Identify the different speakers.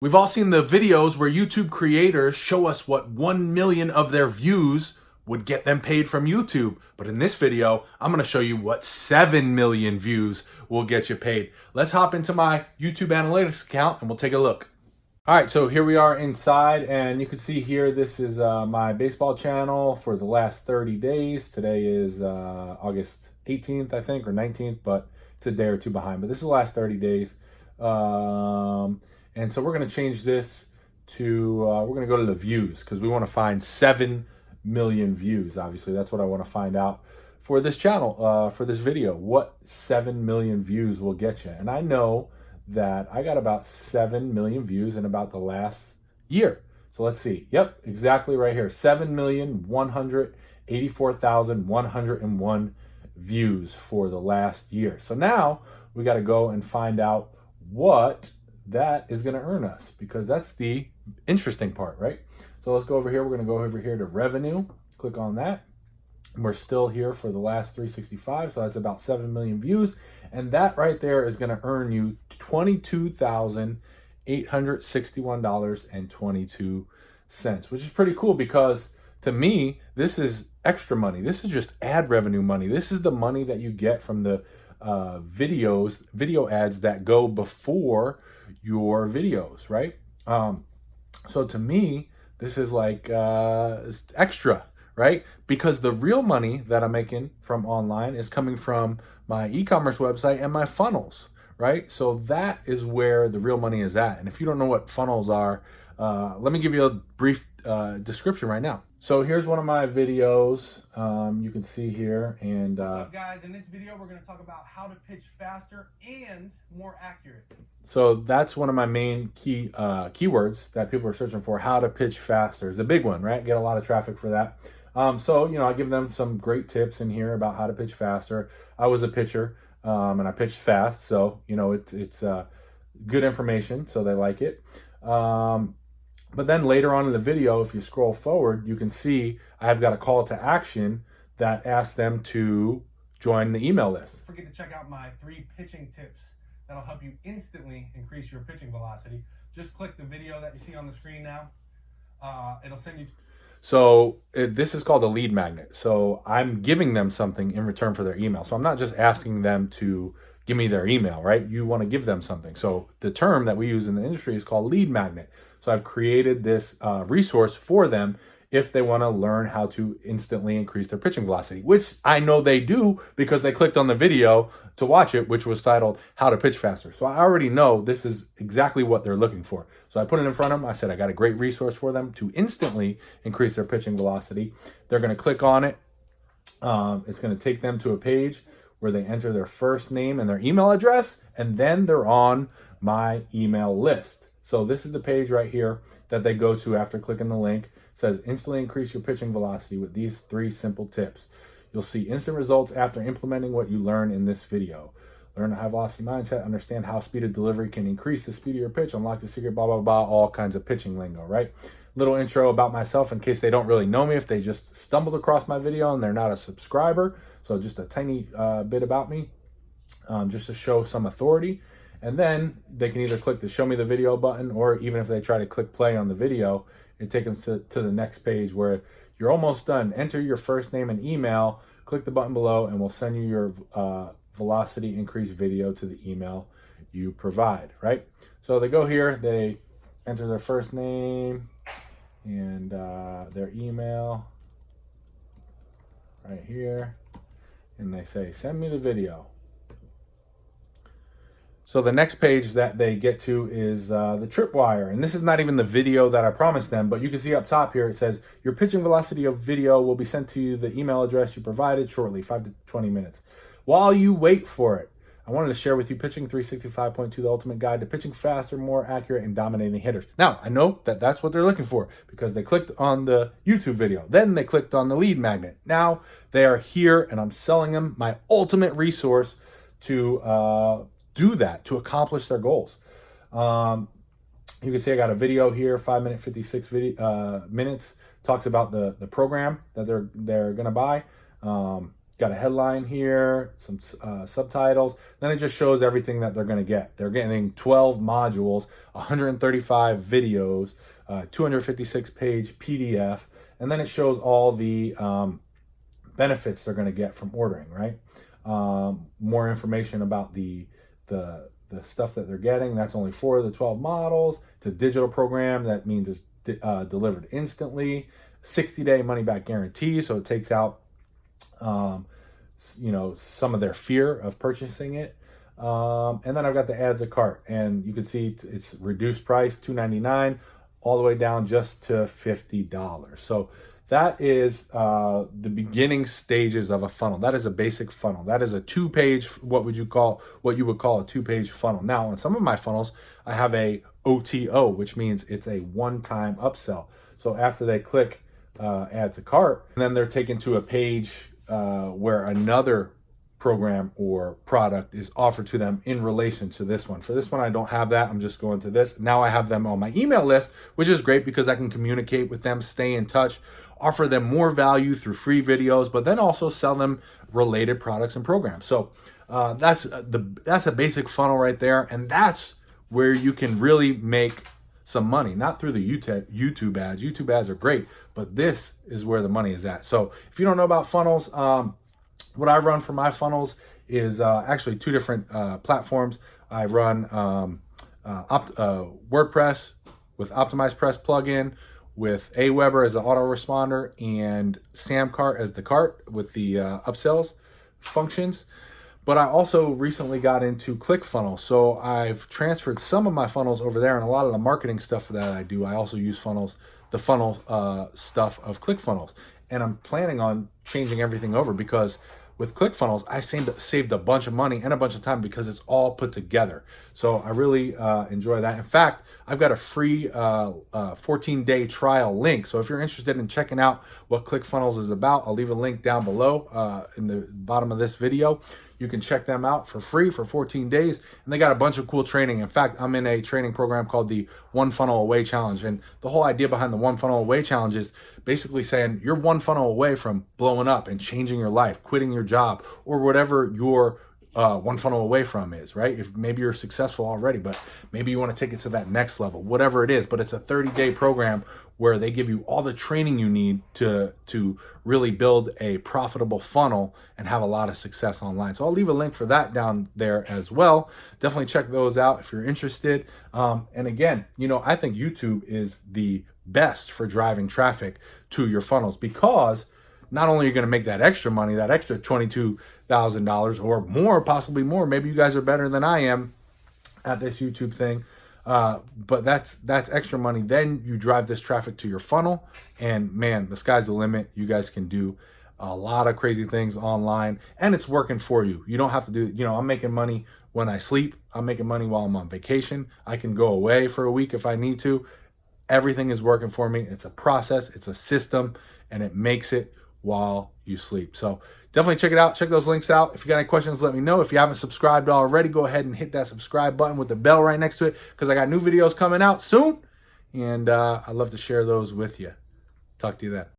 Speaker 1: We've all seen the videos where YouTube creators show us what 1 million of their views would get them paid from YouTube. But in this video, I'm gonna show you what 7 million views will get you paid. Let's hop into my YouTube analytics account and we'll take a look. All right, so here we are inside, and you can see here, this is my baseball channel for the last 30 days. Today is August 18th, I think, or 19th, but it's a day or two behind. But this is the last 30 days. And so we're going to change this to, we're going to go to the views because we want to find 7 million views. Obviously, that's what I want to find out for this channel, for this video. What 7 million views will get you? And I know that I got about 7 million views in about the last year. So let's see. Yep, exactly right here. 7,184,101 views for the last year. So now we got to go and find out what that is going to earn us, because that's the interesting part, right? So let's go over here. We're going to go over here to revenue, click on that. And we're still here for the last 365. So that's about 7 million views. And that right there is going to earn you $22,861.22, which is pretty cool, because to me, this is extra money. This is just ad revenue money. This is the money that you get from the video ads that go before your videos, right? So to me, this is like extra, right? Because the real money that I'm making from online is coming from my e-commerce website and my funnels, right? So that is where the real money is at. And if you don't know what funnels are, let me give you a brief description right now. So here's one of my videos, you can see here. And
Speaker 2: what's up, guys? In this video, we're going to talk about how to pitch faster and more accurate.
Speaker 1: So that's one of my main keywords that people are searching for. How to pitch faster is a big one, right? Get a lot of traffic for that. So, you know, I give them some great tips in here about how to pitch faster. I was a pitcher, and I pitched fast. So, you know, it's good information, so they like it. But then later on in the video, if you scroll forward, you can see I've got a call to action that asks them to join the email list.
Speaker 2: Don't forget to check out my 3 pitching tips that'll help you instantly increase your pitching velocity. Just click the video that you see on the screen now. It'll send you.
Speaker 1: So this is called a lead magnet. So I'm giving them something in return for their email. So I'm not just asking them to give me their email, right? You want to give them something. So the term that we use in the industry is called lead magnet. So I've created this resource for them if they want to learn how to instantly increase their pitching velocity, which I know they do because they clicked on the video to watch it, which was titled How to Pitch Faster. So I already know this is exactly what they're looking for. So I put it in front of them. I said, I got a great resource for them to instantly increase their pitching velocity. They're going to click on it. It's going to take them to a page where they enter their first name and their email address, and then they're on my email list. So this is the page right here that they go to after clicking the link. It says instantly increase your pitching velocity with these 3 simple tips. You'll see instant results after implementing what you learn in this video. Learn a high velocity mindset, understand how speed of delivery can increase the speed of your pitch, unlock the secret, blah, blah, blah, all kinds of pitching lingo, right? Little intro about myself in case they don't really know me, if they just stumbled across my video and they're not a subscriber. So just a tiny bit about me, just to show some authority. And then they can either click the show me the video button, or even if they try to click play on the video, it takes them to the next page where you're almost done. Enter your first name and email, click the button below, and we'll send you your velocity increase video to the email you provide, right? So they go here, they enter their first name and their email right here, and they say, send me the video. So the next page that they get to is the tripwire. And this is not even the video that I promised them, but you can see up top here, it says your pitching velocity of video will be sent to the email address you provided shortly, 5 to 20 minutes. While you wait for it, I wanted to share with you Pitching 365.2, the ultimate guide to pitching faster, more accurate, and dominating hitters. Now, I know that that's what they're looking for because they clicked on the YouTube video. Then they clicked on the lead magnet. Now they are here and I'm selling them my ultimate resource to do that, to accomplish their goals. You can see I got a video here, 5 minute, 56 minutes, talks about the program that they're going to buy. got a headline here, some subtitles. Then it just shows everything that they're going to get. They're getting 12 modules, 135 videos, 256 page PDF, and then it shows all the benefits they're going to get from ordering, right? More information about the stuff that they're getting. That's only 4 of the 12 models. It's a digital program. That means it's delivered instantly. 60-day money-back guarantee, so it takes out some of their fear of purchasing it. And then I've got the add to cart, and you can see it's reduced price, $2.99, all the way down just to $50. So that is the beginning stages of a funnel. That is a basic funnel. That is a 2-page, what you would call a 2-page funnel. Now, on some of my funnels, I have a OTO, which means it's a one-time upsell. So after they click add to cart, and then they're taken to a page where another program or product is offered to them in relation to this one. For this one, I don't have that. I'm just going to this. Now I have them on my email list, which is great because I can communicate with them, stay in touch, offer them more value through free videos, but then also sell them related products and programs. So that's a basic funnel right there. And that's where you can really make some money, not through the YouTube ads. YouTube ads are great, but this is where the money is at. So if you don't know about funnels, what I run for my funnels is actually 2 different platforms. I run WordPress with OptimizePress plugin, with Aweber as the autoresponder, and Samcart as the cart with the upsells functions. But I also recently got into ClickFunnels. So I've transferred some of my funnels over there, and a lot of the marketing stuff that I do, I also use the funnel stuff of ClickFunnels. And I'm planning on changing everything over because with ClickFunnels, I saved a bunch of money and a bunch of time because it's all put together. So I really enjoy that. In fact, I've got a free 14-day trial link. So if you're interested in checking out what ClickFunnels is about, I'll leave a link down below in the bottom of this video. You can check them out for free for 14 days. And they got a bunch of cool training. In fact, I'm in a training program called the One Funnel Away Challenge. And the whole idea behind the One Funnel Away Challenge is basically saying you're one funnel away from blowing up and changing your life, quitting your job, or whatever your one funnel away from is, right? If maybe you're successful already, but maybe you want to take it to that next level, whatever it is. But it's a 30-day program where they give you all the training you need to really build a profitable funnel and have a lot of success online. So I'll leave a link for that down there as well. Definitely check those out if you're interested. And again, I think YouTube is the best for driving traffic to your funnels, because not only are you going to make that extra money, that extra $22,000 or more, possibly more. Maybe you guys are better than I am at this YouTube thing. But that's extra money. Then you drive this traffic to your funnel, and man, the sky's the limit. You guys can do a lot of crazy things online, and it's working for you. You don't have to do, I'm making money when I sleep. I'm making money while I'm on vacation. I can go away for a week if I need to. Everything is working for me. It's a process, it's a system, and it makes it while you sleep. So definitely check it out. Check those links out. If you got any questions, let me know. If you haven't subscribed already, go ahead and hit that subscribe button with the bell right next to it, because I got new videos coming out soon, and I'd love to share those with you. Talk to you then.